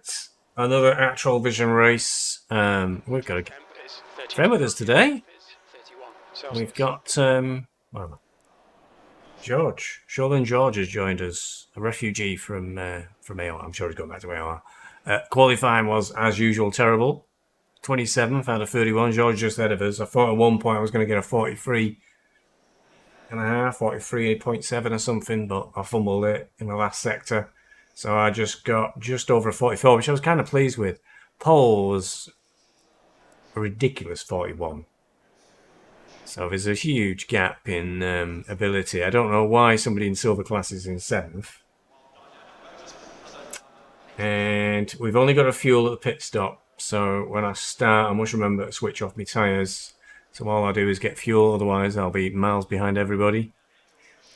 at another Actrollvision race. We've got a friend with us today. We've got well, George. Shoreland George has joined us, a refugee from Imola. I'm sure he's going back to Imola. Qualifying was, as usual, terrible. 27th out of 31. George just ahead of us. I thought at one point I was going to get a 43 and a half, 43.7 or something, but I fumbled it in the last sector. So I just got just over a 44, which I was kind of pleased with. Pole was a ridiculous 41. So there's a huge gap in ability. I don't know why somebody in silver class is in 7th. And we've only got a fuel at the pit stop. So when I start, I must remember to switch off my tyres. So all I do is get fuel, otherwise I'll be miles behind everybody.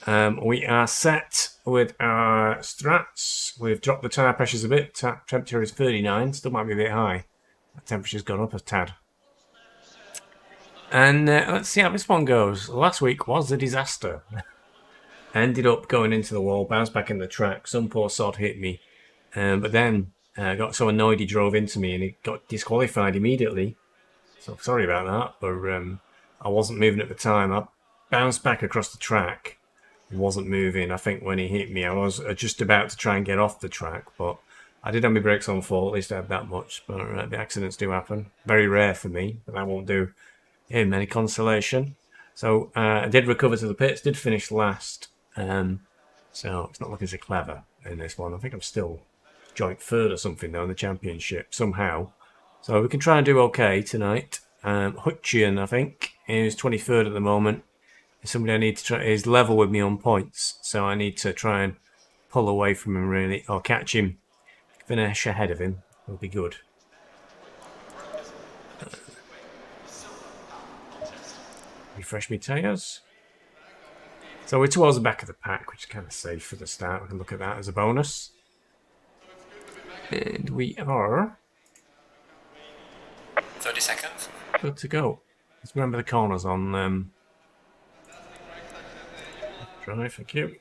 We are set with our strats. We've dropped the tyre pressures a bit. Temperature is 39, still might be a bit high. The temperature's gone up a tad. And let's see how this one goes. Last week was a disaster. Ended up going into the wall, bounced back in the track. Some poor sod hit me. But then I got so annoyed he drove into me and he got disqualified immediately. So sorry about that, but I wasn't moving at the time. I bounced back across the track. Wasn't moving. I think when he hit me, I was just about to try and get off the track, but I did have my brakes on full. At least I had that much. But the accidents do happen. Very rare for me, but that won't do him any consolation. So I did recover to the pits. Did finish last. So it's not looking so clever in this one. I think I'm still joint third or something though in the championship somehow. So we can try and do okay tonight. Hutcheon, I think, is 23rd at the moment. Somebody I need to try is level with me on points, so I need to try and pull away from him really, or catch him, finish ahead of him. Will be good. Refresh my tyres. So we're towards the back of the pack, which is kind of safe for the start. We can look at that as a bonus. And we are 30 seconds. Good to go. Let's remember the corners on drive, thank you.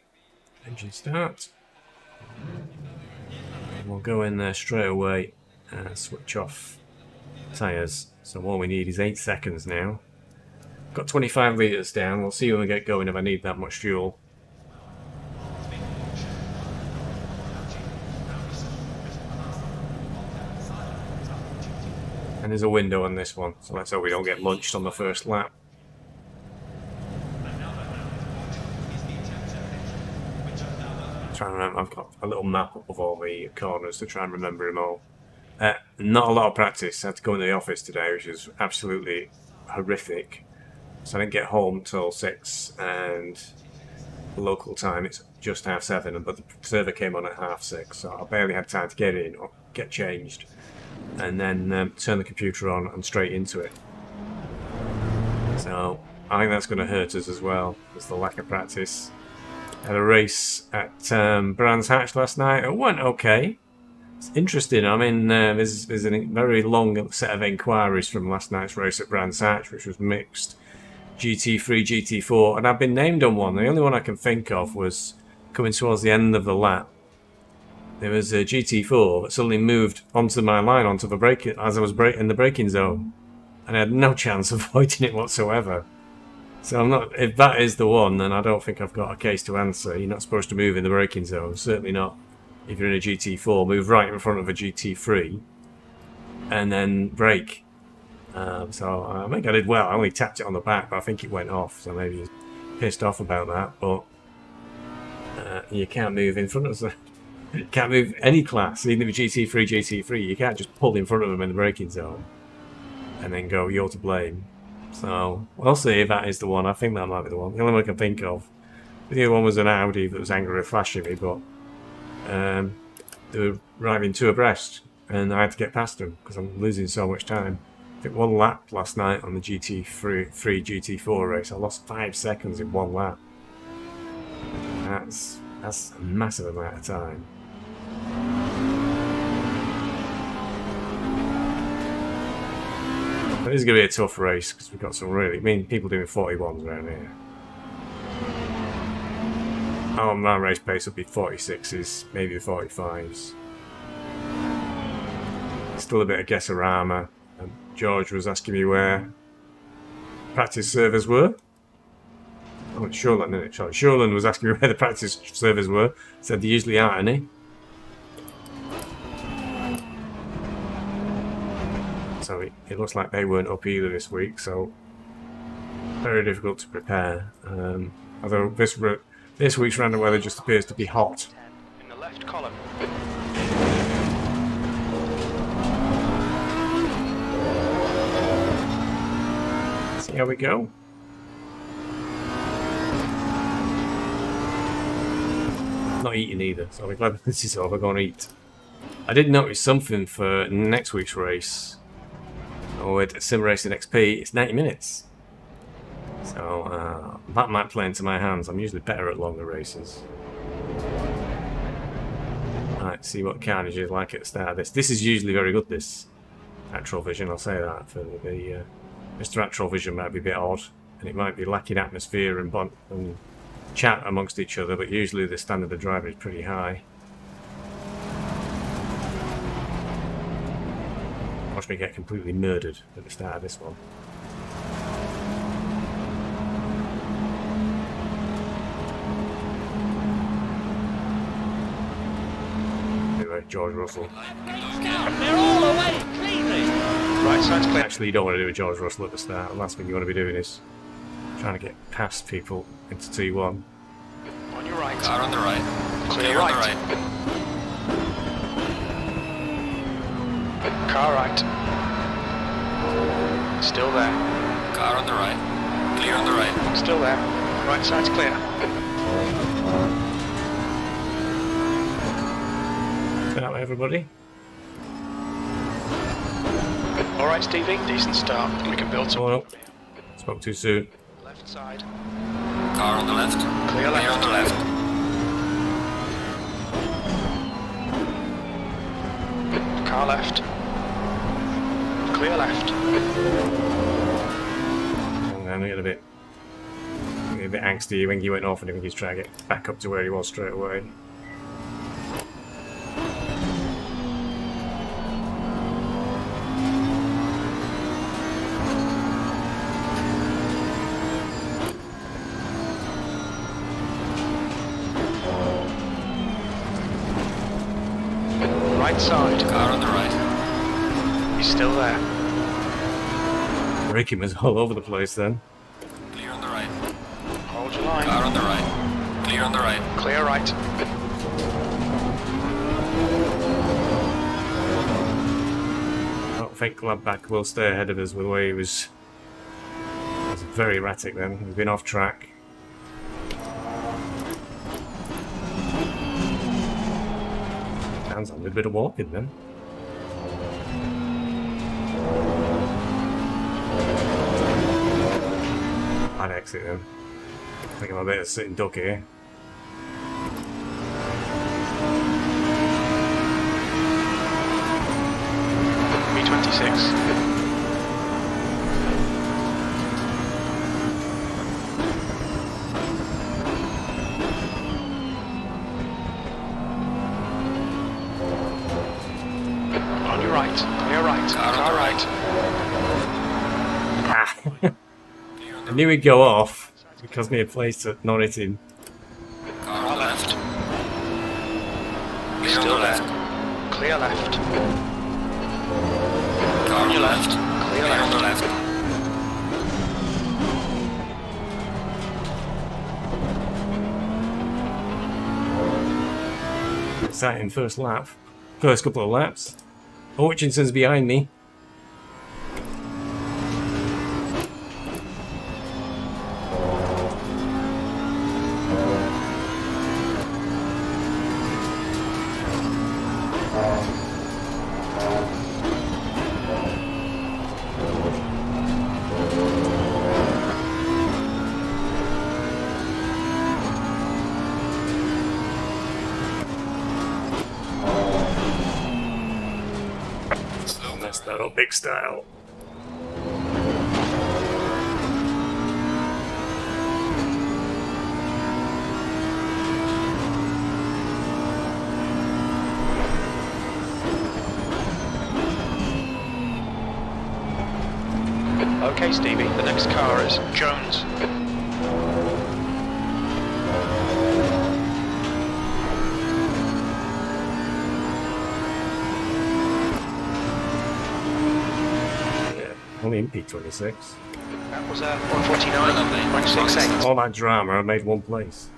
Engine start. And we'll go in there straight away and switch off tyres. So all we need is 8 seconds now. Got 25 litres down. We'll see when we get going if I need that much fuel. And there's a window on this one, so let's hope we don't get munched on the first lap. Trying to remember, I've got a little map up of all the corners to try and remember them all. Not a lot of practice. I had to go into the office today, which is absolutely horrific. So I didn't get home till 6, and the local time it's just 7:30. But the server came on at 6:30, so I barely had time to get in or get changed, and then turn the computer on and straight into it. So I think that's going to hurt us as well, as the lack of practice. Had a race at Brands Hatch last night. It went okay. It's interesting. I mean, there's a very long set of inquiries from last night's race at Brands Hatch, which was mixed GT3, GT4, and I've been named on one. The only one I can think of was coming towards the end of the lap. There was a GT4 that suddenly moved onto my line, onto the brake, as I was in the braking zone, and I had no chance of avoiding it whatsoever. So I'm not. If that is the one, then I don't think I've got a case to answer. You're not supposed to move in the braking zone. Certainly not if you're in a GT4. Move right in front of a GT3, and then brake. So I think I did well. I only tapped it on the back, but I think it went off. So maybe he's pissed off about that. But you can't move in front of them. You can't move any class, even if it's GT3, GT3. You can't just pull in front of them in the braking zone and then go, you're to blame. So we'll see if that is the one. I think that might be the one. The only one I can think of. The other one was an Audi that was angrily flashing me, but they were driving 2 abreast, and I had to get past them because I'm losing so much time. I think 1 lap last night on the GT3 GT4 race, I lost 5 seconds in 1 lap. That's a massive amount of time. But it's going to be a tough race because we've got some really, people doing 41s around here. Oh, my race pace will be 46s, maybe 45s. still a bit of guessorama. George was asking me where practice servers were. Oh, it's Shoreland, isn't it? Sorry, Shoreland was asking me where the practice servers were. Said there usually aren't any. So it looks like they weren't up either this week, so very difficult to prepare. Although this week's random weather just appears to be hot. In the left column. See how we go. Not eating either, so I'm glad this is over. Going to eat. I did notice something for next week's race. With Sim Racing XP, it's 90 minutes. So that might play into my hands. I'm usually better at longer races. Alright, see what carnage is like at the start of this. This is usually very good, this Actrollvision, I'll say that. For the Mr. Actrollvision might be a bit odd, and it might be lacking atmosphere and chat amongst each other, but usually the standard of driving is pretty high. Watch me get completely murdered at the start of this one. Anyway, George Russell. They're all away cleanly. Right side's clear. Actually, you don't want to do a George Russell at the start. The last thing you want to be doing is trying to get past people into T1. On your right. Car on the right. Clear On right. the right. Car right. Still there. Car on the right. Clear on the right. Still there. Right side's clear. Good out, everybody. Alright, Stevie. Decent start. We can build some. Oh, no. Spoke too soon. Left side. Car on the left. Clear left. Clear on the left. Car left. Clear left. And then I get a bit angsty when he went off, and I think he's trying to get back up to where he was straight away. Right side. Car on the right. He's still there. Braking was all over the place then. Clear on the right. Hold your line. Car on the right. Clear on the right. Clear right. I don't think Gladbach will stay ahead of us with the way he was. It was very erratic then. He's been off track. Sounds like a little bit of walking then. I'd exit him. I think I'm a bit of a sitting duck here. B26. On your right. Clear right. Car on Car the right. Ah. Clear on I the knew he'd go off because me a place to not hit him. Car on the left. Clear on Still the there. left. Clear left. Car on your left. Clear Clear on the left. left. Exciting first lap. First couple of laps. Hutchinson's behind me. Messed that up big style. Okay, Stevie, the next car is Jones. Only in P26. That was 149.68. All that drama, I made one place.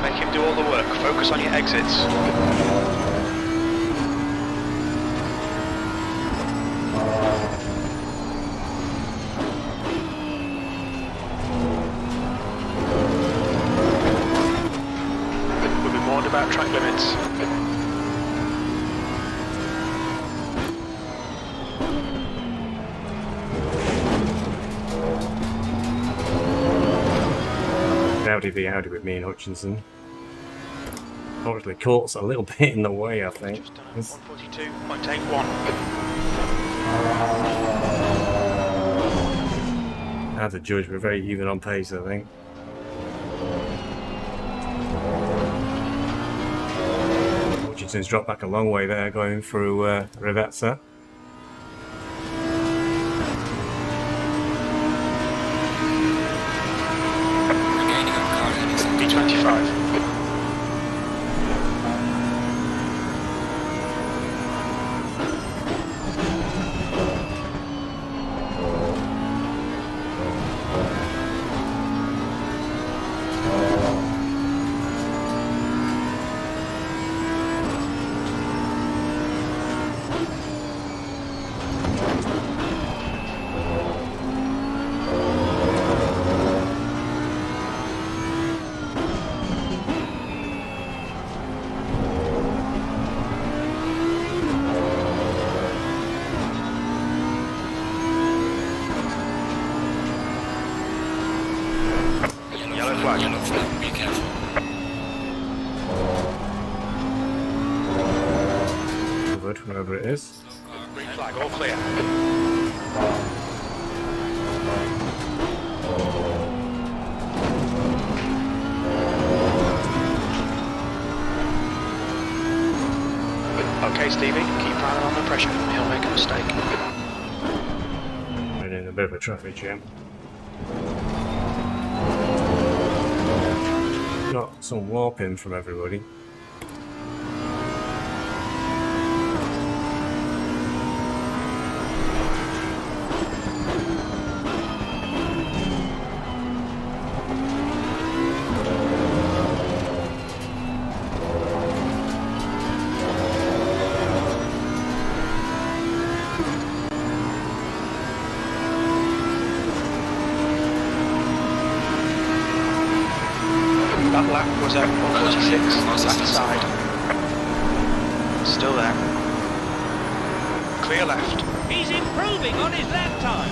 Make him do all the work. Focus on your exits. We'll be warned about track limits. Audi v Audi with me and Hutchinson. Obviously, Court's a little bit in the way, I think. Just done 142.81. Hard to judge, we're very even on pace, I think. Hutchinson's dropped back a long way there, going through Revezza. Regaining a car heading B25. Yellow flag. Yellow flag, be careful. Covered, wherever it is. Green flag, all clear. Okay, Stevie, keep piling on the pressure. He'll make a mistake. And in a bit of a traffic jam. Got some warping from everybody. That lap was at 146, left side. Still there. Clear left. He's improving on his lap time.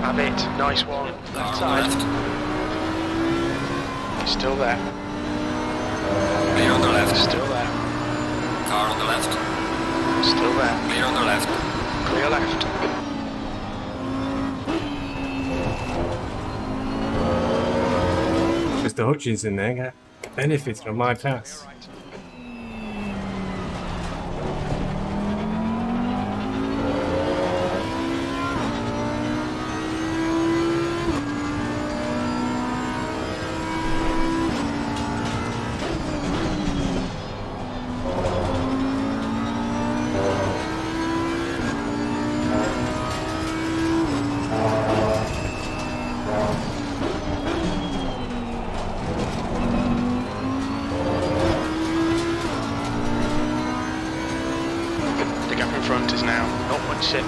Have it. Nice one. Left Car on side. the left. Still there. Clear on the left. Still there. Car on the left. Still there. Clear on the left. Clear left. Mr. Hutchinson there benefits from my pass. The gap in front is now 0.6.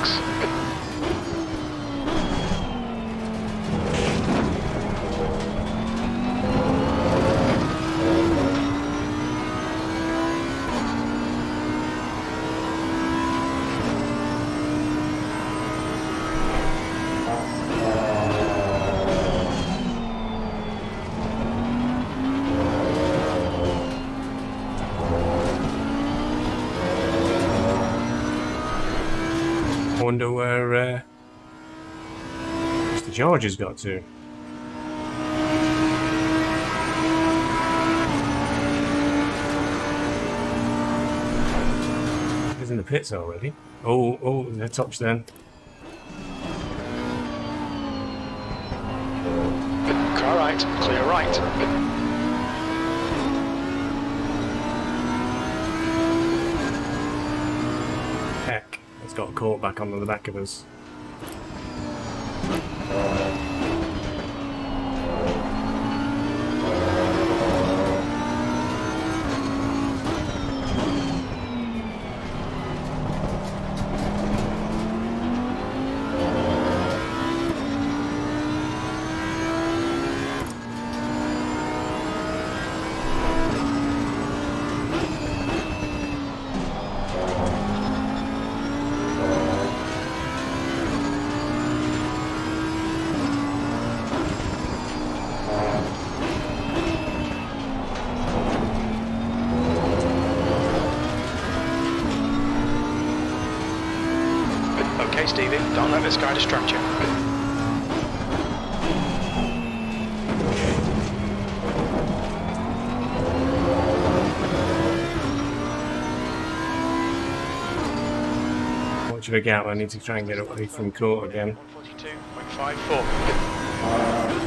I wonder where Mr. George has got to. He's in the pits already. Oh, they're tops then. Car right, clear right. Heck, it's got caught back onto the back of us. Okay, Stevie, don't let this guy distract you. Watch the gap, I need to try and get away from court again. 142.54.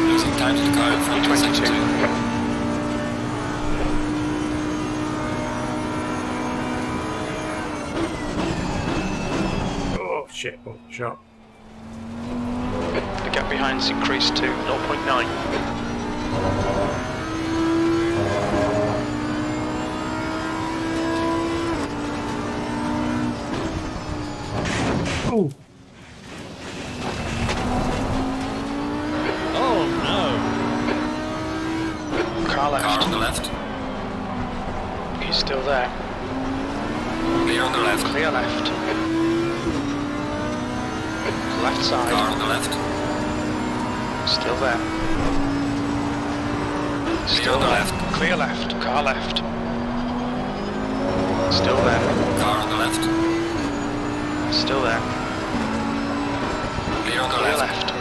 Losing time to the car in front of 22. sector 2. Oh shit, oh, shot. The gap behind's increased to 0.9. Oh! Oh no! Car Car left. on the left. He's still there. Clear on the left. Clear left. Left Car side. on the left. Still there. Still on the there. left. Clear left. Car left. Still there. Car on the left. Still there. Clear on the Clear left. left.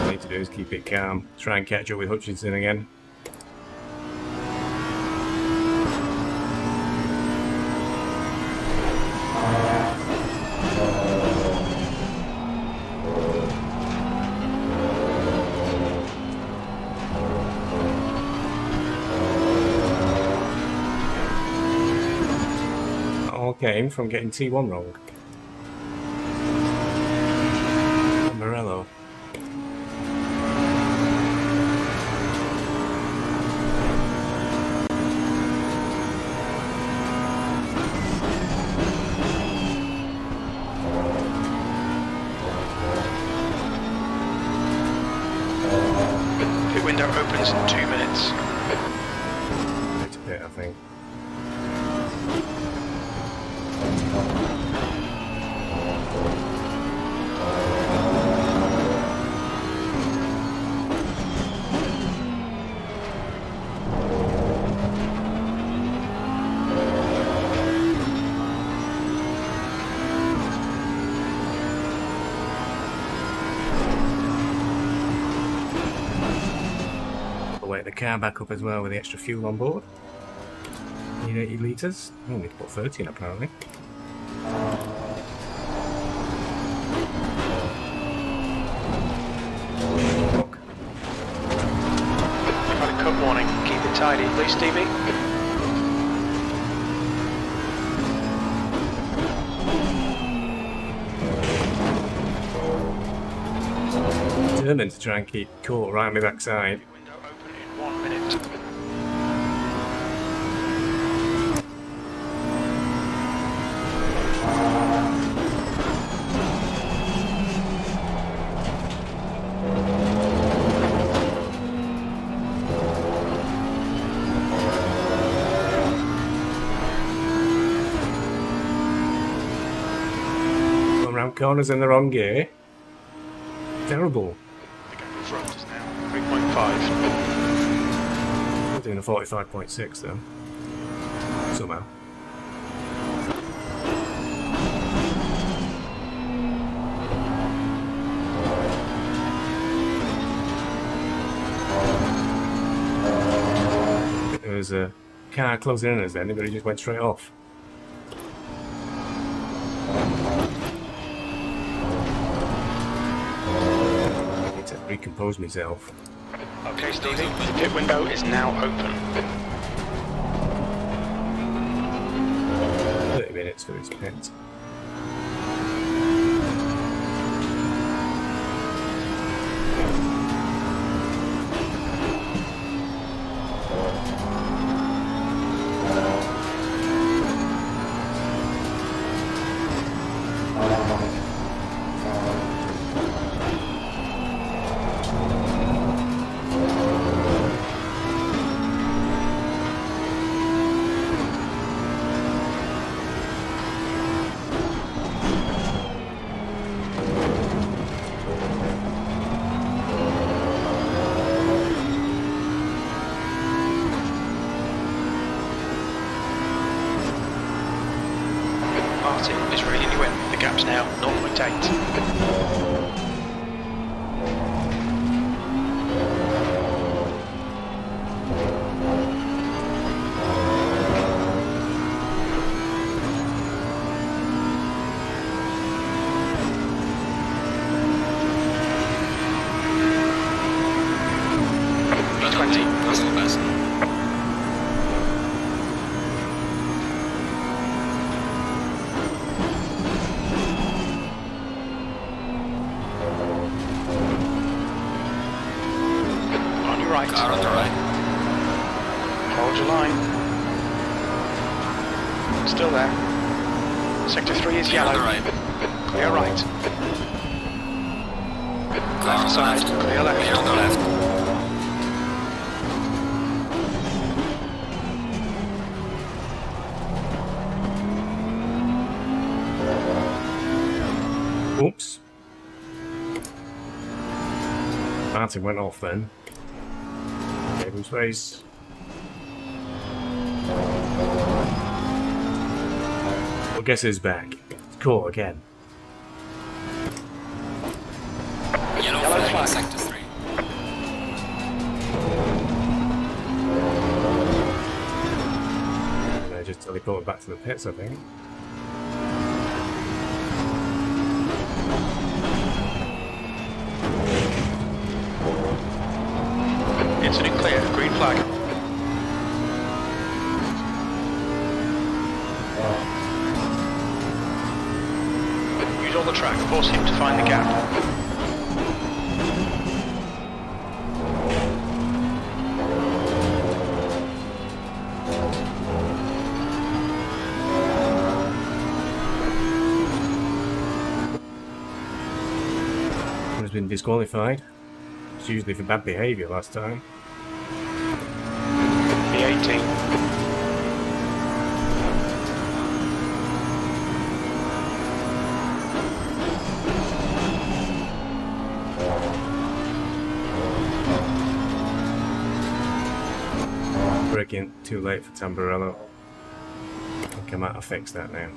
All I need to do is keep it calm. Try and catch up with Hutchinson again. All came from getting T1 wrong. Morello. Pit window opens in 2 minutes. It's a bit, I think. Wait the car back up as well with the extra fuel on board. Need 80 litres. Oh, need to put 30 in apparently. Fuck. You've had a cut warning. Keep it tidy, please, Stevie. Determined to try and keep cool right on my backside. Window open in 1 minute. corners in the wrong gear. Terrible. The gap in front is now 3.5. We're doing a 45.6 though. Somehow. There was a car closing in on us then, but he just went straight off. I need to recompose myself. Okay, Stevie, the pit window is now open. 30 minutes for this pit. Martin is ready to win. The gap's now 0.8. Russell best. On your right. Car on the right. Hold your line. Still there. Sector 3 is Clear on yellow. the right. Clear right. Car on the side. left. Clear left. Clear on the left. Oops. Martin went off then. Gave him space. Well, guess who's back? It's Cole again. Yellow flag in sector 3. And I just teleported back to the pits, I think. Incident clear. Green flag. Use all the track. Force him to find the gap. Has been disqualified. It's usually for bad behaviour last time. B18. Braking too late for Tamburello. I think I might have fixed that now.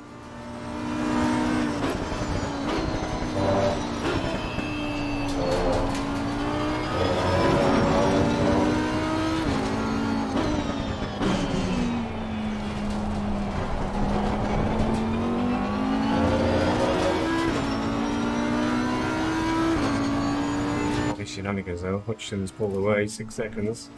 Shenanigans though. Hutcheson's pulled away 6 seconds.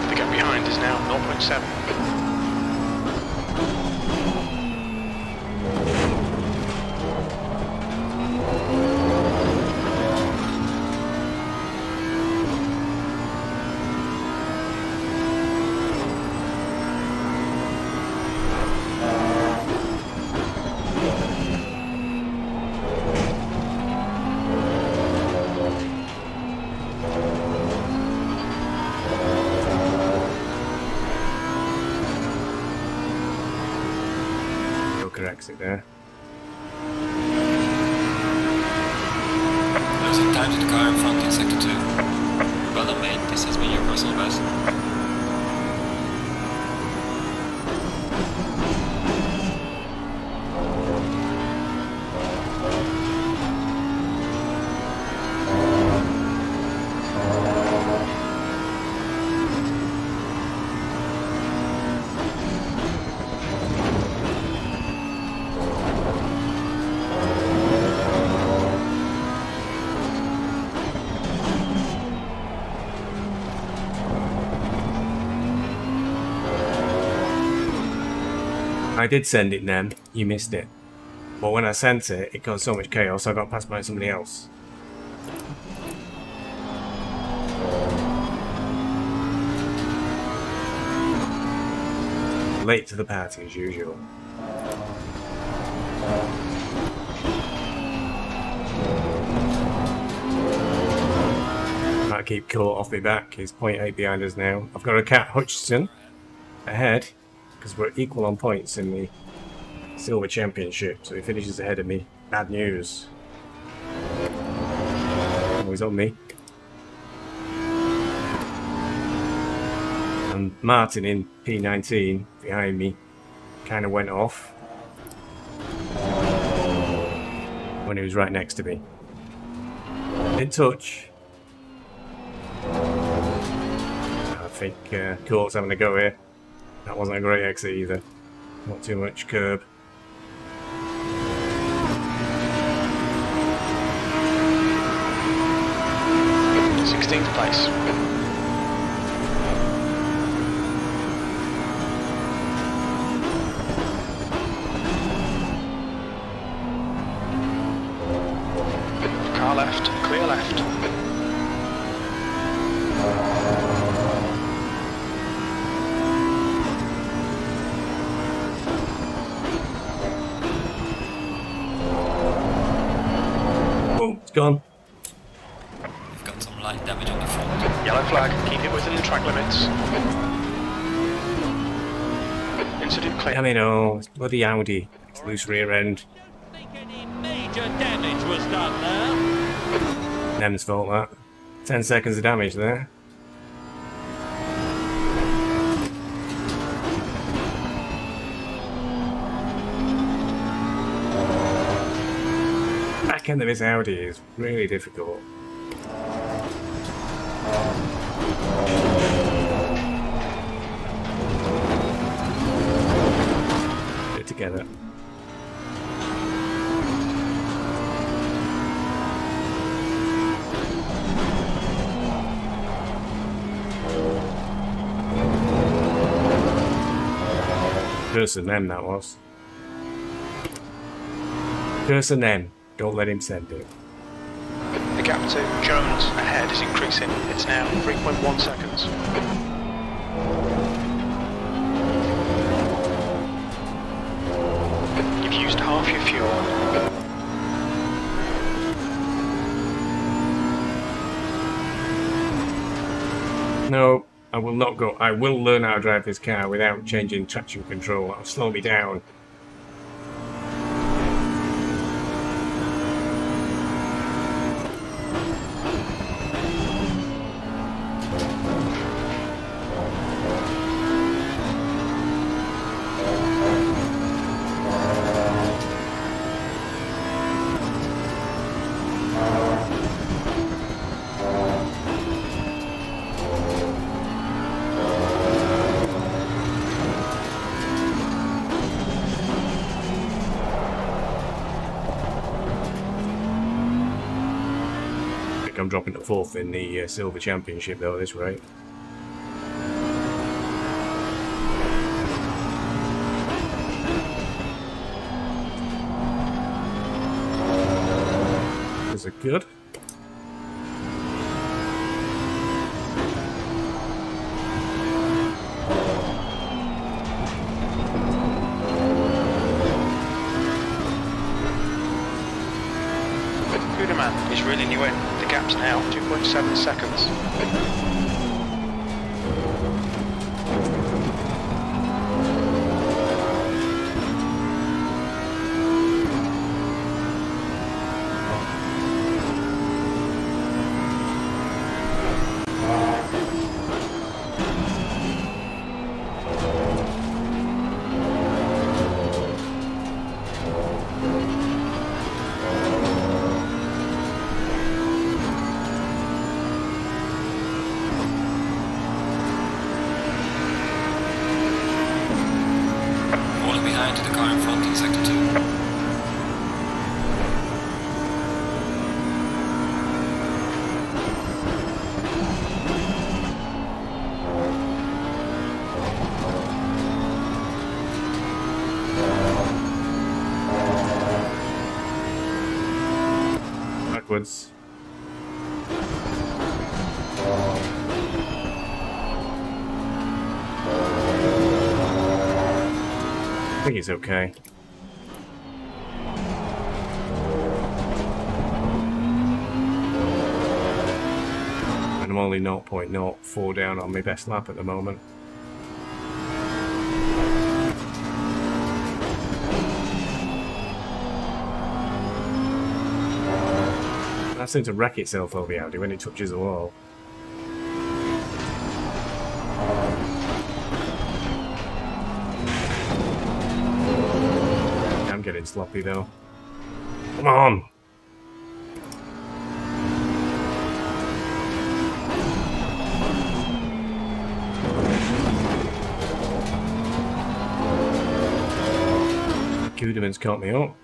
The gap behind is now 0.7. exit there. Losing time to the car in front in sector 2. Well done, mate. This has been your personal best. I did send it then, you missed it. But when I sent it, it caused so much chaos I got passed by somebody else. Late to the party as usual. Might keep Court off my back, he's 0.8 behind us now. I've got a Cat Hutcheon ahead, because we're equal on points in the Silver Championship, so he finishes ahead of me. Bad news. Oh, he's on me. And Martin in P19 behind me kind of went off when he was right next to me. In touch. I think Court's having a go here. That wasn't a great exit either. Not too much curb. In 16th place. Car left, clear left. Gone. We've got some light damage on the front. Yellow flag, keep it within the track limits. Incident clear. I mean, oh, it's bloody Audi. It's loose rear end. Don't think any major damage was done there. Nem's fault, that. 10 seconds of damage there. Back end of this Audi is really difficult. Get it together. Curse and them, that was. Curse and them. Don't let him send it. The gap to Jones ahead is increasing. It's now 3.1 seconds. You've used half your fuel. No, I will not go. I will learn how to drive this car without changing traction control. That'll slow me down. I'm dropping to 4th in the Silver Championship though at this rate. Is it good? Kuderman is reeling you in. The gap's now 2.7 seconds. car in front in sector 2. Backwards. I think it's okay. And I'm only 0.04 down on my best lap at the moment. That seems to wreck itself over the Audi when it touches the wall. I'm getting sloppy though. Come on! Kuderman's caught me up.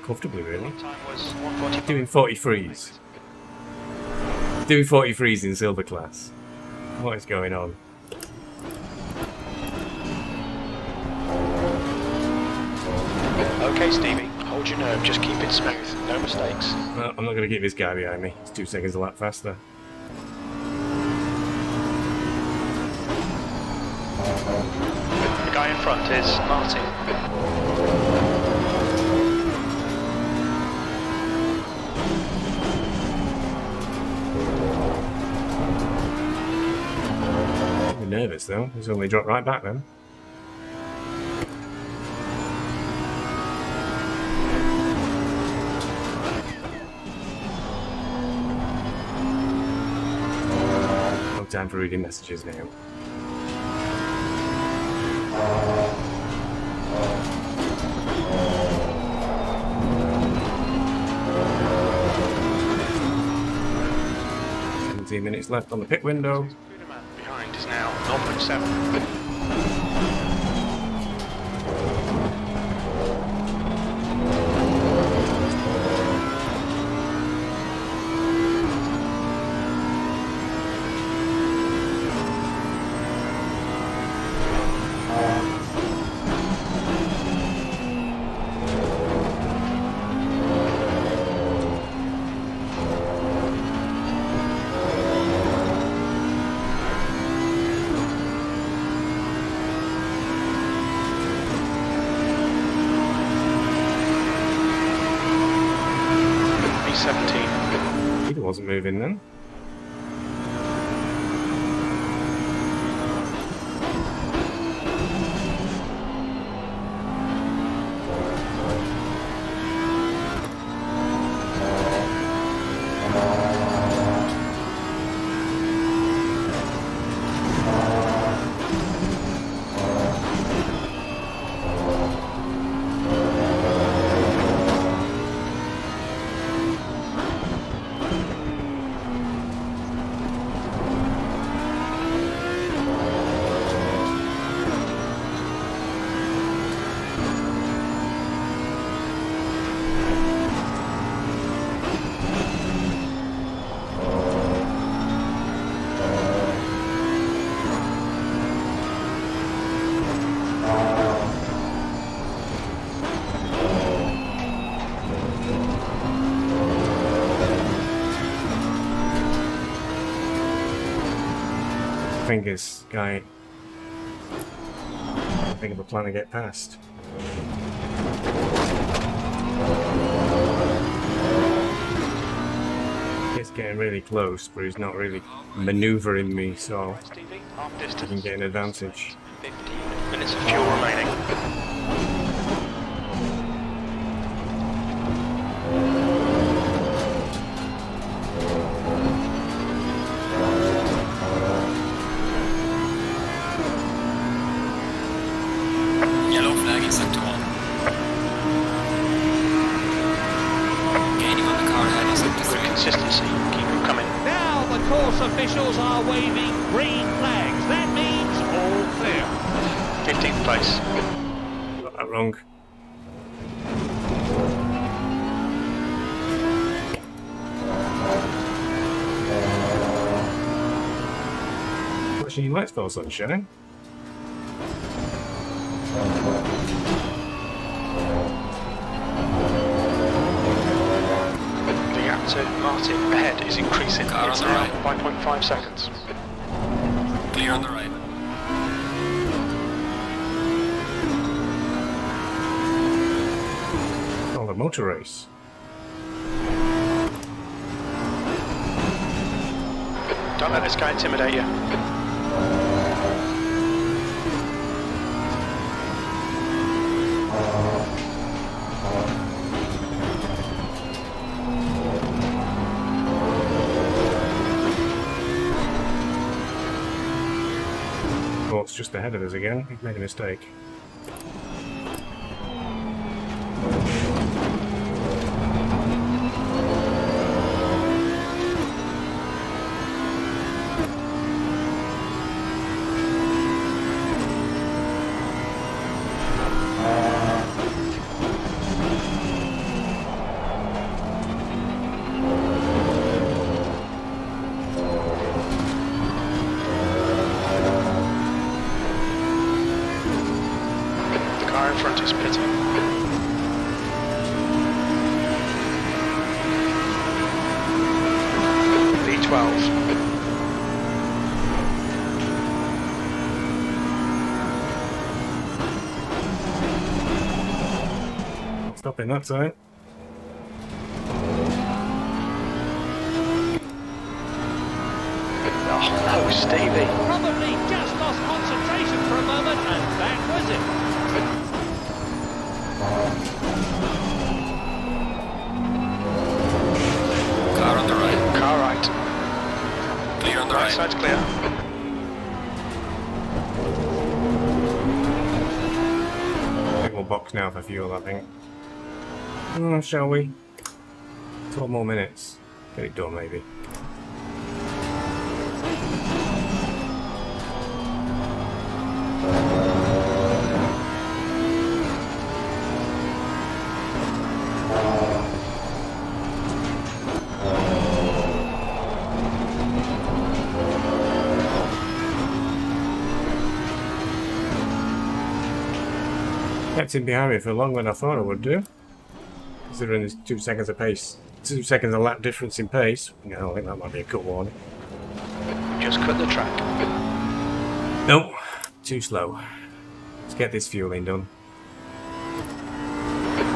Comfortably, really. Time was 1:45. Doing 43s. Doing 43s in silver class. What is going on? Okay, Stevie, hold your nerve, just keep it smooth, no mistakes. Well, I'm not going to keep this guy behind me. He's 2 seconds a lap faster. The guy in front is Martin. I'm nervous though. He's only dropped right back then. No time for reading messages now. Minutes left on the pit window. Behind is now 0.7. He wasn't moving then. Fingers, guy. I think of a plan to get past. It's getting really close, but he's not really manoeuvring me, so I can get an advantage. 15 minutes of fuel remaining. officials are waving green flags. That means all clear. 15th place. Got that wrong. Flashing lights for sunshine. The gap to Martin ahead is increasing. Car It's on the now right. 5.5 seconds. Clear on the right. Oh, the motor race. Don't let this guy intimidate you. Oh, it's just ahead of us again. He's made a mistake. The car in front is pitting. V12. Stopping that time. Oh no, Stevie. Probably just lost concentration for a moment, and that was it. Car on the right. Car right. Clear on the Right right. side's clear. I think we'll box now for fuel, I think. Shall we? 12 more minutes. Get it done, maybe. Kept him behind me for longer than I thought I would do. Considering there's 2 seconds of pace, 2 seconds a lap difference in pace. I think that might be a good warning. Just cut the track. Nope, too slow. Let's get this fueling done.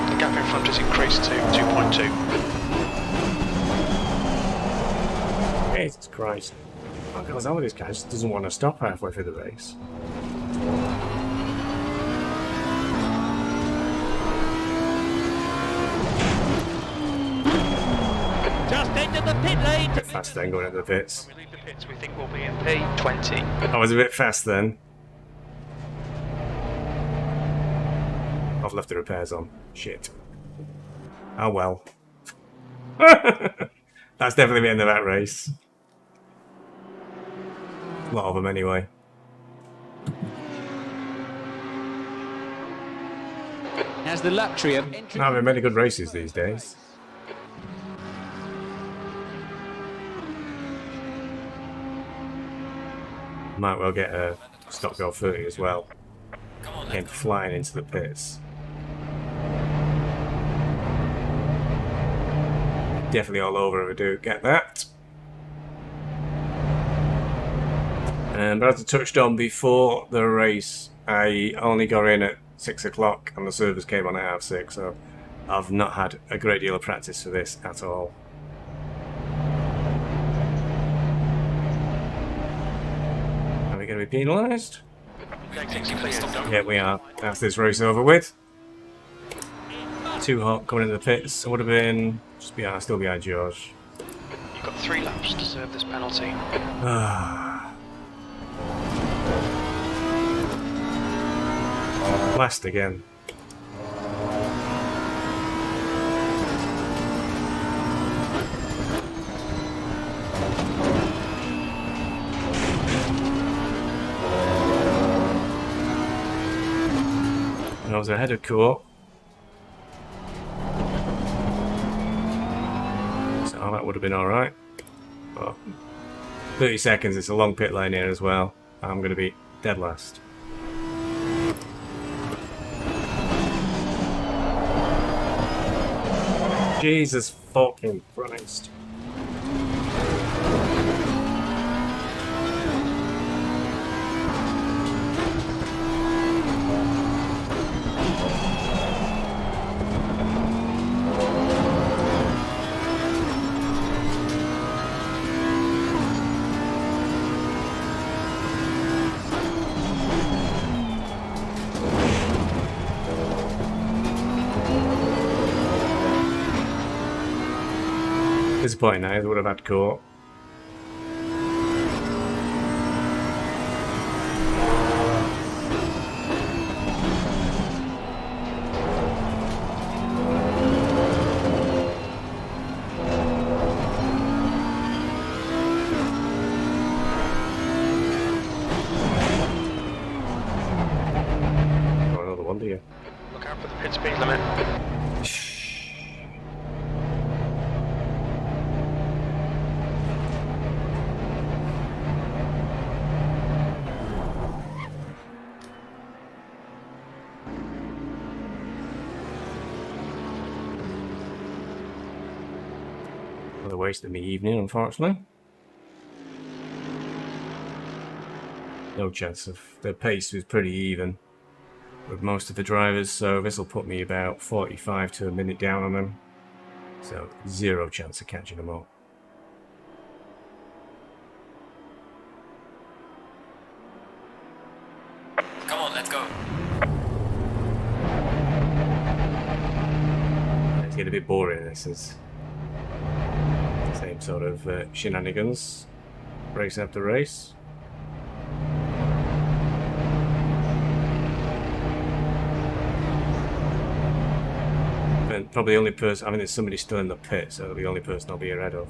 The gap in front has increased to 2.2. Jesus Christ. Oh God, some of this guy just doesn't want to stop halfway through the race. Just entered the pit lane. Bit fast then going into the pits. When we leave the pits, we think we'll be in P20. I was a bit fast then. I've left the repairs on. Shit. Oh well. That's definitely the end of that race. A lot of them anyway. Has the luxury of Not having many good races these days. Might well get a stop go 30 as well. Come on, Came flying into the pits. Definitely all over if I do get that. But as I touched on before the race, I only got in at 6 o'clock and the servers came on at 6:30, so I've not had a great deal of practice for this at all. Are we going to be penalised? Yeah, we are. That's this race over with. Too hot coming into the pits. It would have been just behind, still behind George. You've got 3 laps to serve this penalty. Last again. was ahead of Court. So that would have been alright. But 30 seconds, it's a long pit lane here as well. I'm going to be dead last. Jesus fucking Christ. Disappointing, I would have had Court. Oh, another one, do you? Look out for the pit speed limit. Another waste of my evening, unfortunately. No chance of... The pace was pretty even with most of the drivers, so this will put me about 45 to a minute down on them. So, zero chance of catching them all. Come on, let's go. It's getting a bit boring, this is... Same sort of shenanigans, race after race. And probably the only person, I mean, there's somebody still in the pit, so the only person I'll be ahead of.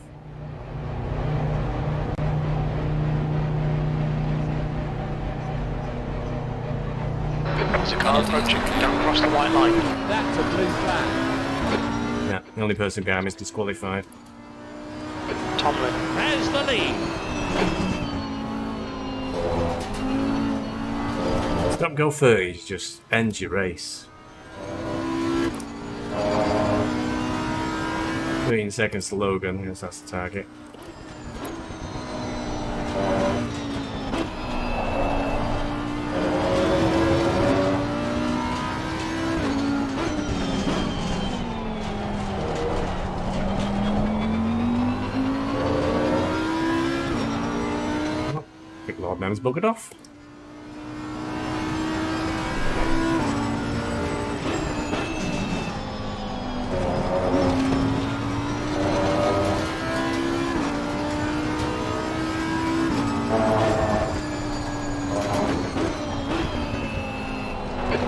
There's a car approaching. Don't cross the white line. That's a blue flag. Yeah, the only person behind me is disqualified. Tomlin. Has the lead. Stop go 30s, just end your race. 13 seconds to Logan, yes, that's the target. I think Lord Mem's buggered off.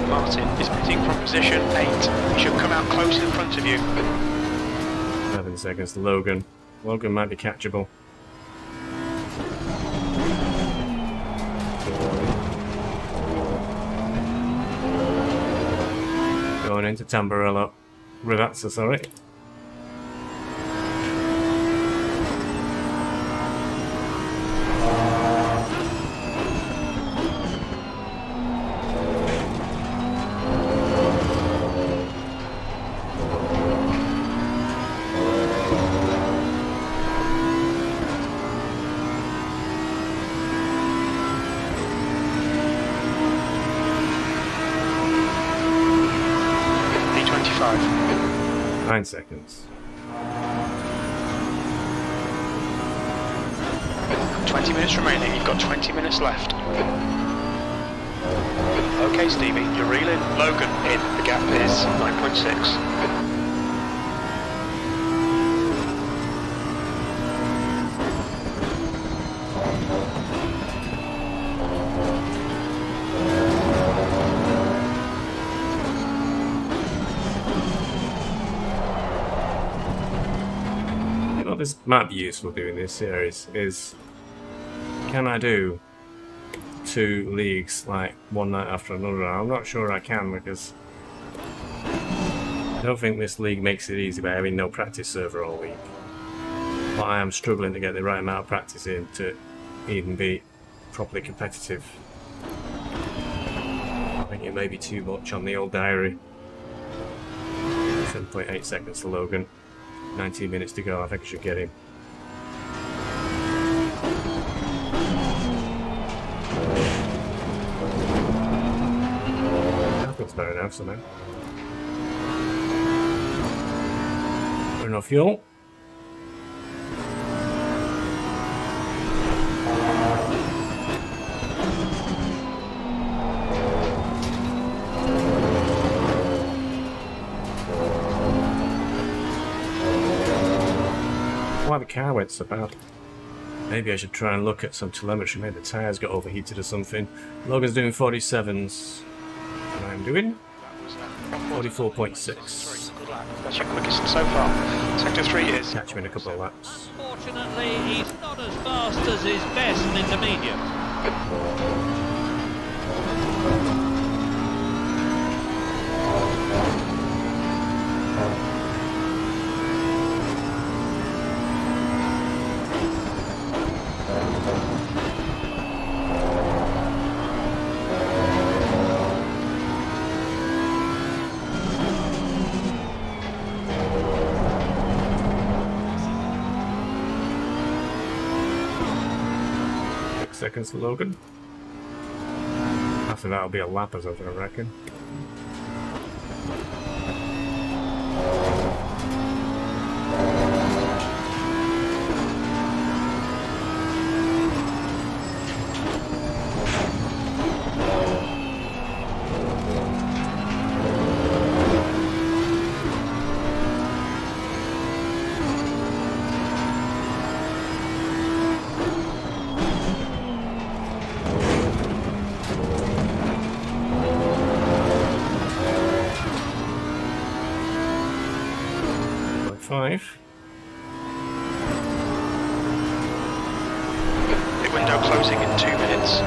Martin is pitting from position 8. He should come out close in front of you. 11 seconds to Logan. Logan might be catchable. Going into Tamburello. Rivazza, sorry. P25. 9 seconds. 20 minutes remaining. You've got 20 minutes left. Okay, Stevie, you're reeling. Logan in. The gap is 9.6. This might be useful doing this series is, can I do 2 leagues like one night after another? I'm not sure I can, because I don't think this league makes it easy by having no practice server all week. But I am struggling to get the right amount of practice in to even be properly competitive. I think it may be too much on the old diary. 7.8 seconds to Logan. 19 minutes to go. I think I should get him. That's fair enough, somehow. Got enough fuel. Why the car went so bad? Maybe I should try and look at some telemetry. Maybe the tyres got overheated or something. Logan's doing 47s. And I'm doing 44.6. That's your quickest so far. Sector 3 is. Catch him in a couple of laps. Unfortunately, he's not as fast as his best intermediate. 6 seconds to Logan. After that, will be a lap or something, I reckon. The window closing in 2 minutes.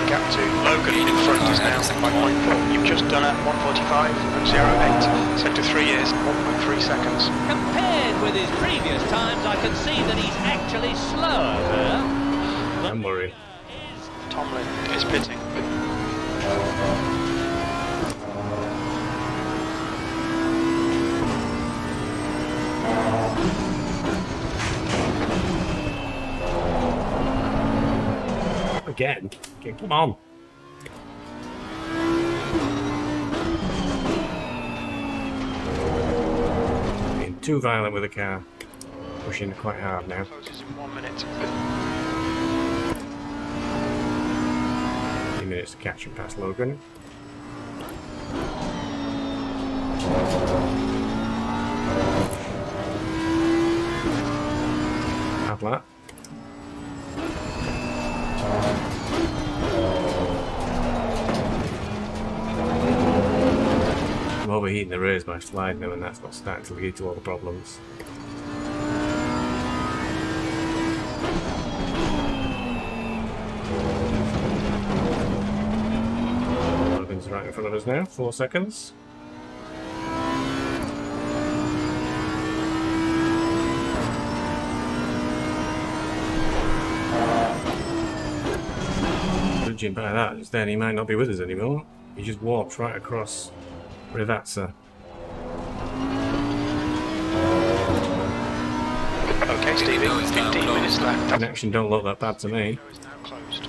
Gap to Logan in front is now 1.4. You've just done a 1:45.08. Sector 3 is 1.3 seconds. Compared with his previous times, I can see that he's actually slower there. Don't worry. Tomlin is pitting. Again? Okay, come on. Being too violent with the car. Pushing quite hard now. Closes in 1 minute. 3 minutes to catch and pass Logan. Half lap. I'm overheating the rears by sliding them, and that's what's starting to lead to all the problems. Logan's right in front of us now, 4 seconds. Judging by that, just then he might not be with us anymore. He just walked right across Rivazza. Okay, Stevie, 15 minutes left. Connection don't look that bad to me. Is now closed.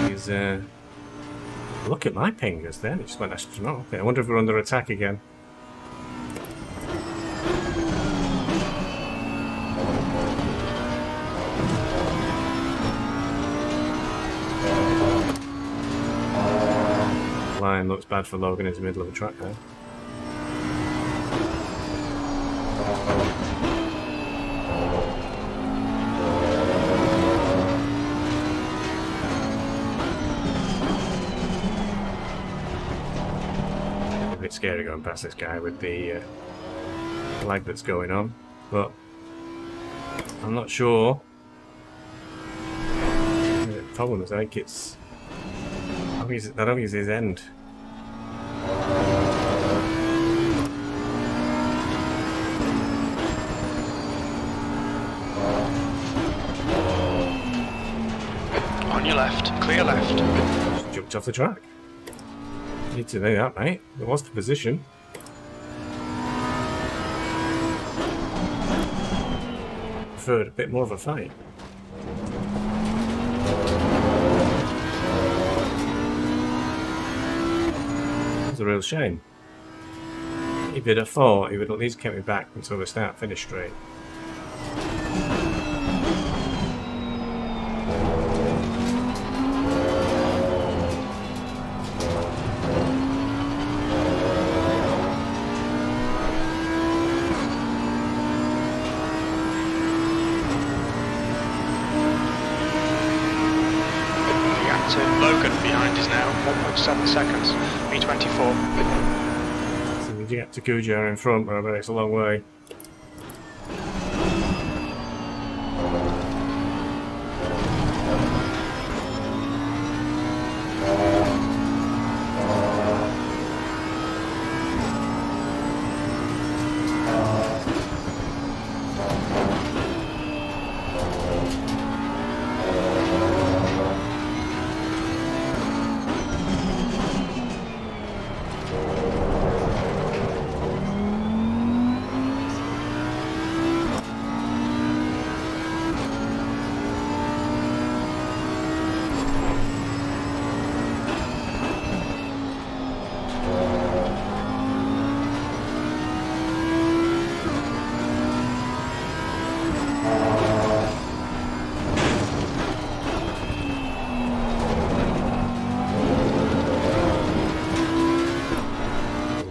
He's look at my pingers then, it just went astronomical. I wonder if we're under attack again. Line looks bad for Logan in the middle of the track there. scary going past this guy with the lag that's going on, but I'm not sure. The problem is, I think it's. I don't think it's his end. On your left, clear left. Just jumped off the track. Need to know that, mate. It was the position. Preferred a bit more of a fight. It's a real shame. If he'd have thought, he would at least kept me back until the start-finish straight. Logan behind is now 1.7 seconds, B24. So we get to Kuja in front, but it's a long way.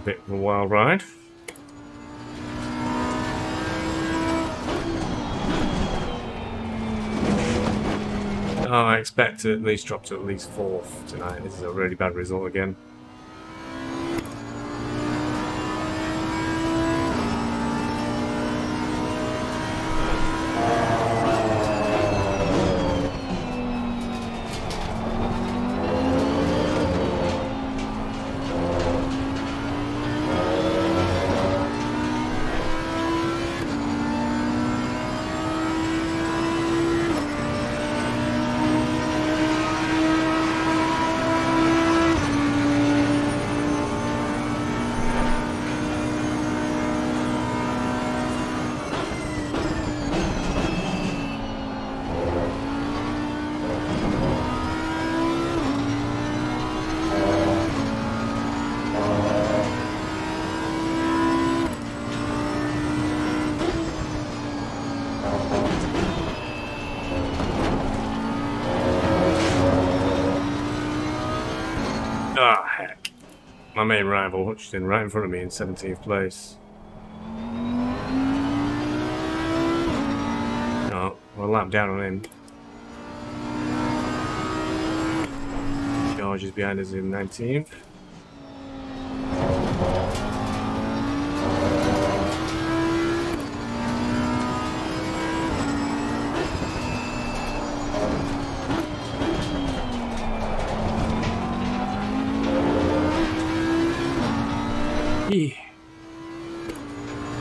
Bit of a wild ride. Oh, I expect to at least drop to at least 4th tonight. This is a really bad result again. Ah, heck. My main rival, Hutcheon, right in front of me in 17th place. No, we're a lap down on him. George is behind us in 19th.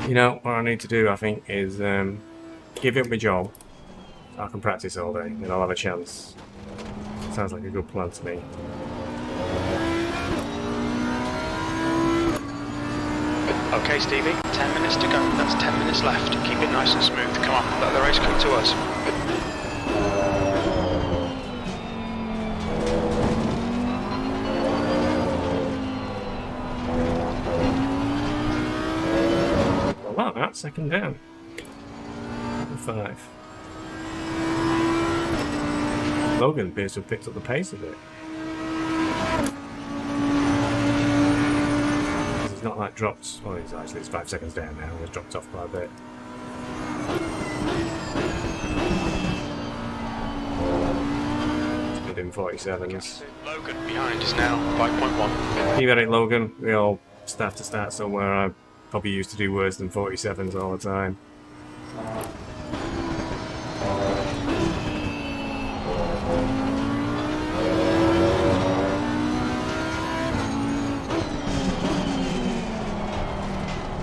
You know, what I need to do, I think, is give up my job so I can practice all day and I'll have a chance. Sounds like a good plan to me. Okay, Stevie, 10 minutes to go. That's 10 minutes left. Keep it nice and smooth. Come on, let the race come to us. Wow, that's second down. 5. Logan appears to have picked up the pace a bit. He's not like dropped. Well, it's 5 seconds down now. He's dropped off quite a bit. Speed in 47s. Logan behind is now 5.1. Keep at it, Logan. We all Just have to start somewhere. I probably used to do worse than 47s all the time.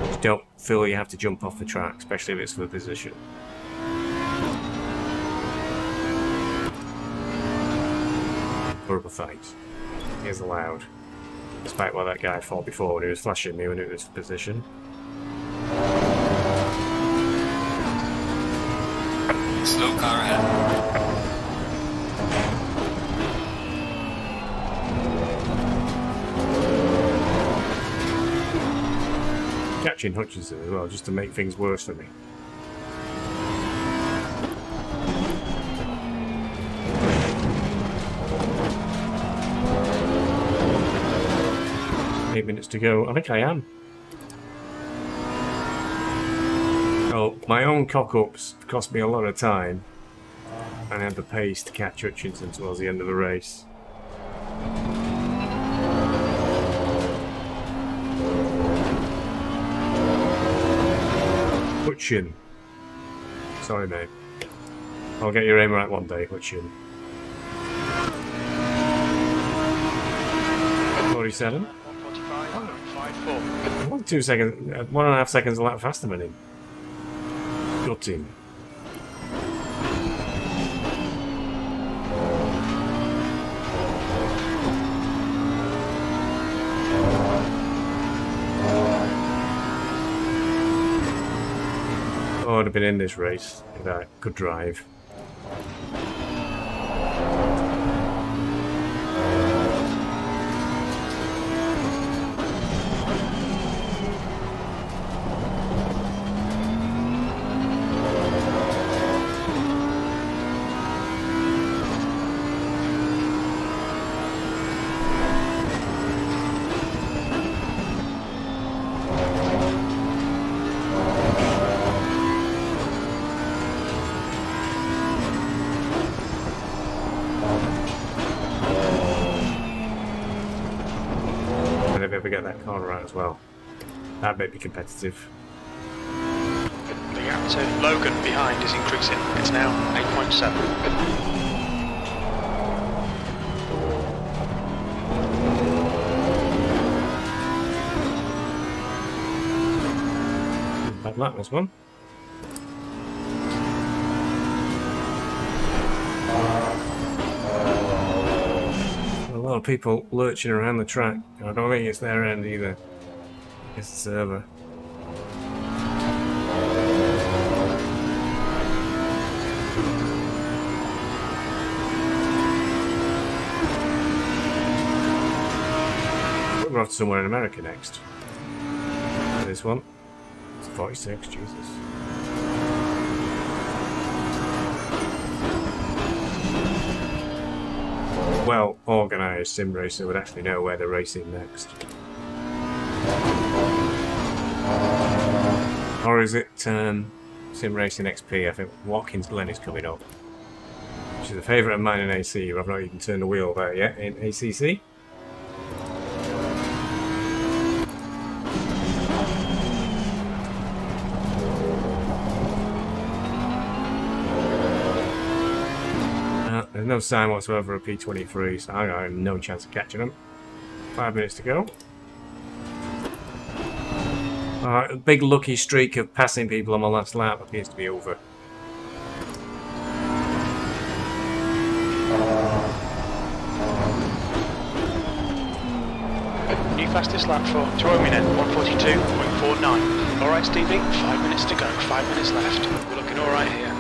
Just don't feel you have to jump off the track, especially if it's for the position. Horrible fight. He is allowed. Despite what that guy thought before when he was flashing me when it was position. Slow car ahead. Catching Hutcheon as well, just to make things worse for me. Eight minutes to go. I think I am. Oh, my own cock-ups cost me a lot of time. And I had the pace to catch Hutchinson towards the end of the race. Hutcheon. Sorry, mate. I'll get your aim right one day, Hutcheon. 47. 1:45.54. 2 seconds, 1.5 seconds a lap faster than him. Gutting. Oh, I'd have been in this race if I could drive. If I ever get that car right as well. That may be competitive. The gap to Logan behind is increasing. It's now 8.7. Bad luck, this one. A lot of people lurching around the track. I don't think it's their end either. It's the server. We're off to somewhere in America next. This one. It's 46, Jesus. Well organised sim racer would actually know where they're racing next. Or is it Sim Racing XP? I think Watkins Glen is coming up. Which is a favourite of mine in AC. I've not even turned the wheel there yet in ACC. There's no sign whatsoever of P23, so I have no chance of catching them. 5 minutes to go. Alright, a big lucky streak of passing people on my last lap appears to be over. New fastest lap for Tuominen, 1:42.49. Alright Stevie, 5 minutes to go, 5 minutes left. We're looking alright here.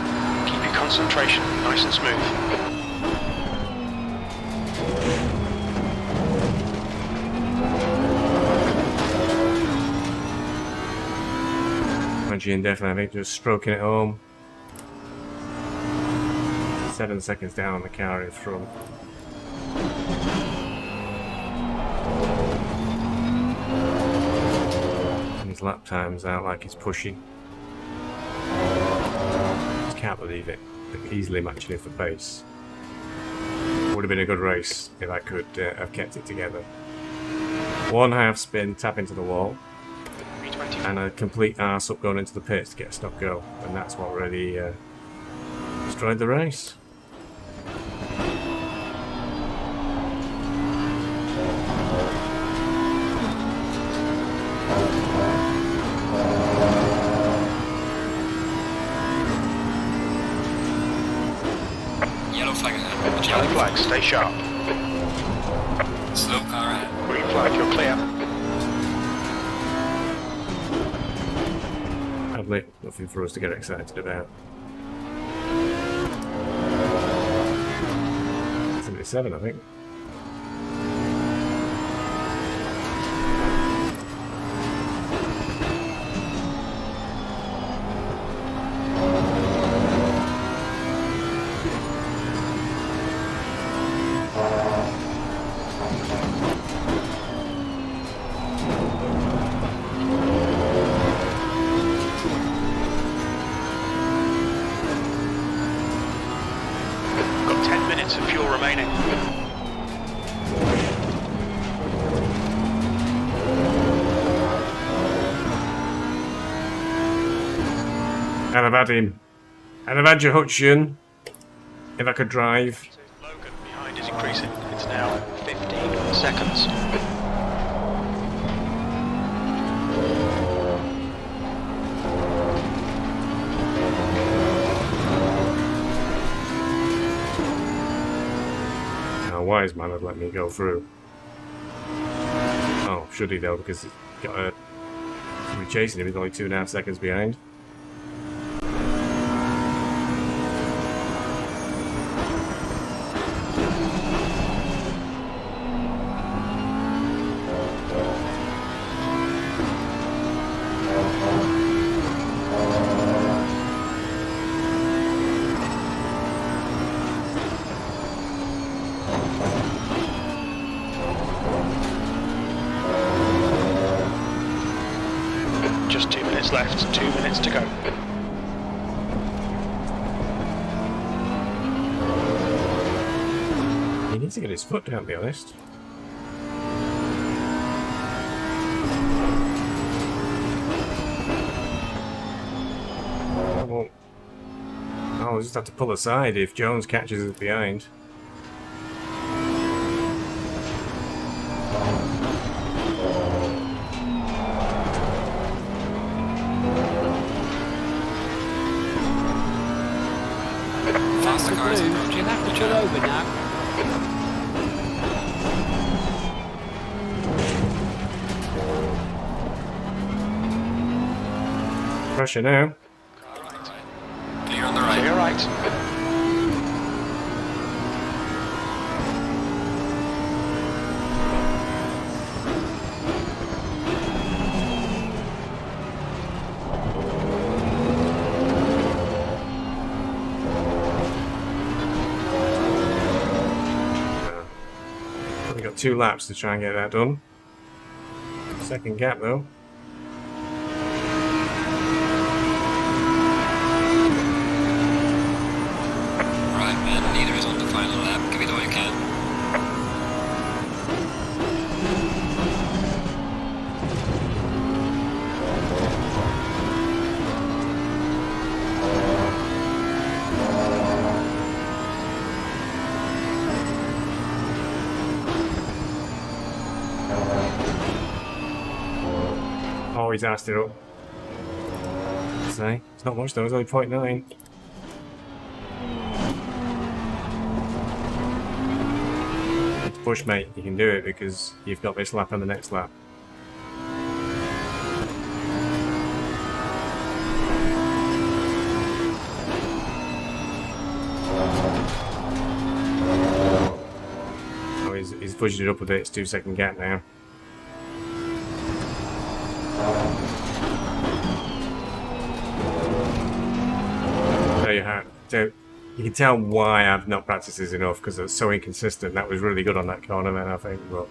Keep your concentration nice and smooth. Definitely, I think, just stroking it home. 7 seconds down on the car in front. And his lap time's out like he's pushing. Just can't believe it. Easily matching it for pace. Would have been a good race if I could have kept it together. one half spin, tap into the wall, 320. and a complete arse up going into the pits to get a stop go. And that's what really destroyed the race. Yellow flag ahead. Watch Yellow out. flag, stay sharp. Slow car ahead. Green flag, you're clear. Sadly, nothing for us to get excited about. 77, I think. Got 10 minutes of fuel remaining. And I've had him. And I've had your Hutcheon. If I could drive. Logan behind is increasing. It's now 15 seconds. Now, wise man would let me go through. Oh, should he though? Because he's got a. We're chasing him. He's only 2.5 seconds behind. Just 2 minutes left, 2 minutes to go. He needs to get his foot down, to be honest. Well, I'll just have to pull aside if Jones catches us behind. Faster cars Blue, approaching. you have to Watch pull out. over now. Pressure now. Clear on the right. Clear right. We've got 2 laps to try and get that done. Second gap though. Right, man. Leader is on the final lap. Give it all you can. Oh, he's asked it up. Say, it's not much though, it's only 0.9. It's push, mate. You can do it because you've got this lap and the next lap. Oh, he's pushed it up a bit. It's 2-second gap now. So you can tell why I've not practiced this enough because it's so inconsistent. That was really good on that corner, man, I think, but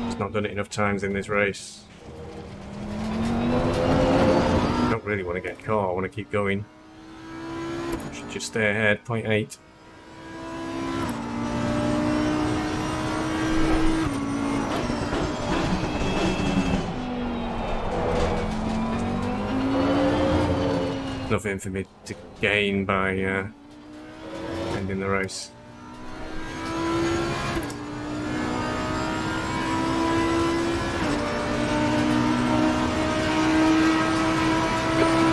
it's not done it enough times in this race. I don't really want to get caught. I want to keep going. Should just stay ahead. 0.8. Nothing for me to gain by ending the race.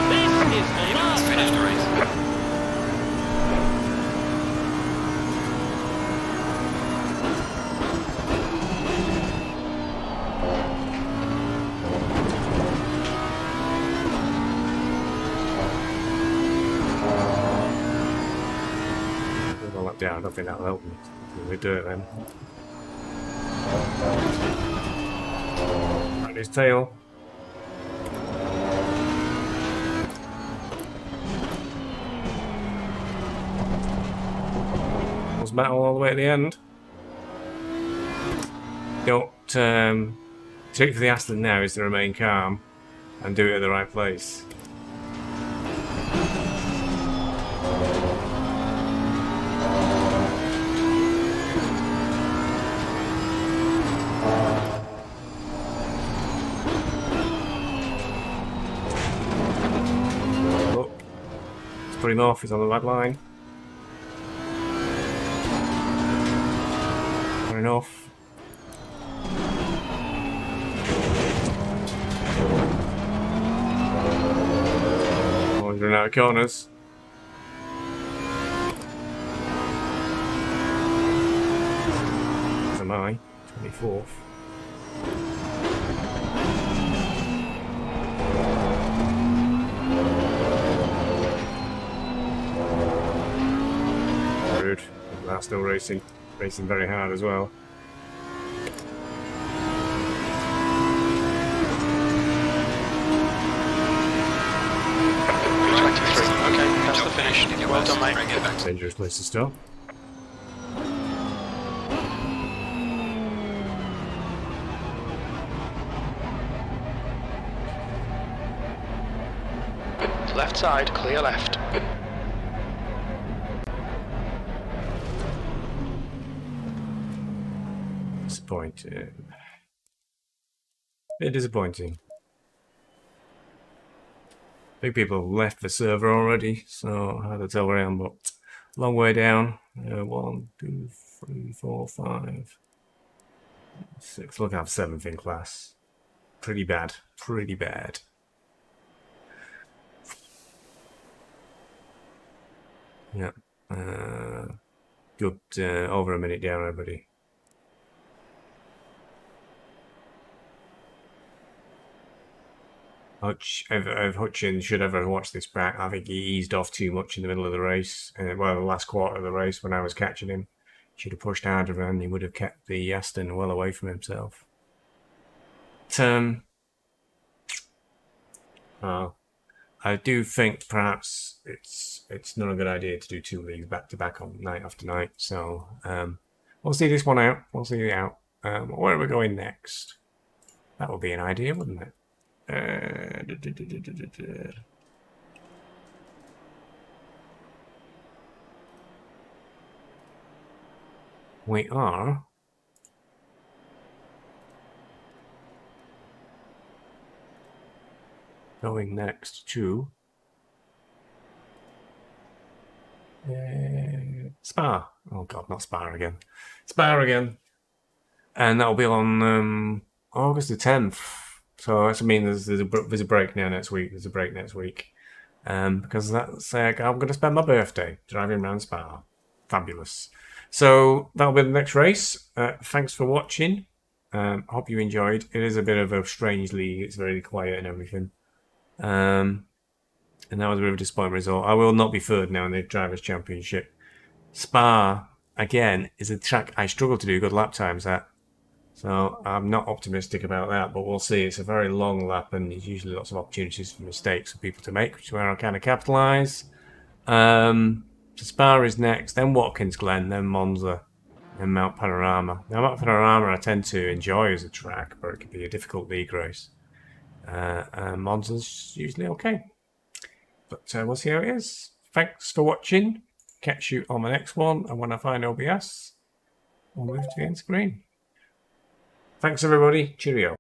This is the You last finish the lap. race. I'll lap down. I don't think that'll help me. We do it then. Right, his tail. Was metal all the way at the end. Don't trick for the Aston now is to remain calm and do it at the right place. Look, let's put him off. He's on the right line. Running off. Oh, he's running out of corners. As am I. 24th. Rude. They're still racing very hard as well. Okay, that's the finish. Did your Well best. done, mate. Bring it back. Dangerous place to stop. Left side, clear left. Disappointing. Bit disappointing. I think people have left the server already, so hard to tell where I am, but long way down. 1, 2, 3, 4, 5, 6. Look, I have 7th in class. Pretty bad. Pretty bad. Yeah. Good. Over a minute down, everybody. Hutcheon should ever watch this back. I think he eased off too much in the middle of the race. Well, the last quarter of the race when I was catching him. Should have pushed harder and he would have kept the Aston well away from himself. I do think perhaps it's not a good idea to do 2 leagues back to back on night after night. So we'll see this one out. We'll see it out. Where are we going next? That would be an idea, wouldn't it? We are going next to Spa. Oh god, not Spa again. Spa again. And that'll be on August the 10th. So that's mean there's a break now next week. There's a break next week. Because that's I'm going to spend my birthday driving around Spa. Fabulous. So that'll be the next race. Thanks for watching. I hope you enjoyed. It is a bit of a strange league. It's very quiet and everything. And that was a bit of a disappointing result. I will not be third now in the Drivers' Championship. Spa, again, is a track I struggle to do good lap times at. So I'm not optimistic about that, but we'll see. It's a very long lap and there's usually lots of opportunities for mistakes for people to make, which is where I kind of capitalise. So Spa is next, then Watkins Glen, then Monza, then Mount Panorama. Now Mount Panorama I tend to enjoy as a track, but it could be a difficult league race. Monza's usually okay. But we'll see how it is. Thanks for watching. Catch you on the next one, and when I find OBS, we'll move to the end screen. Thanks everybody. Cheerio.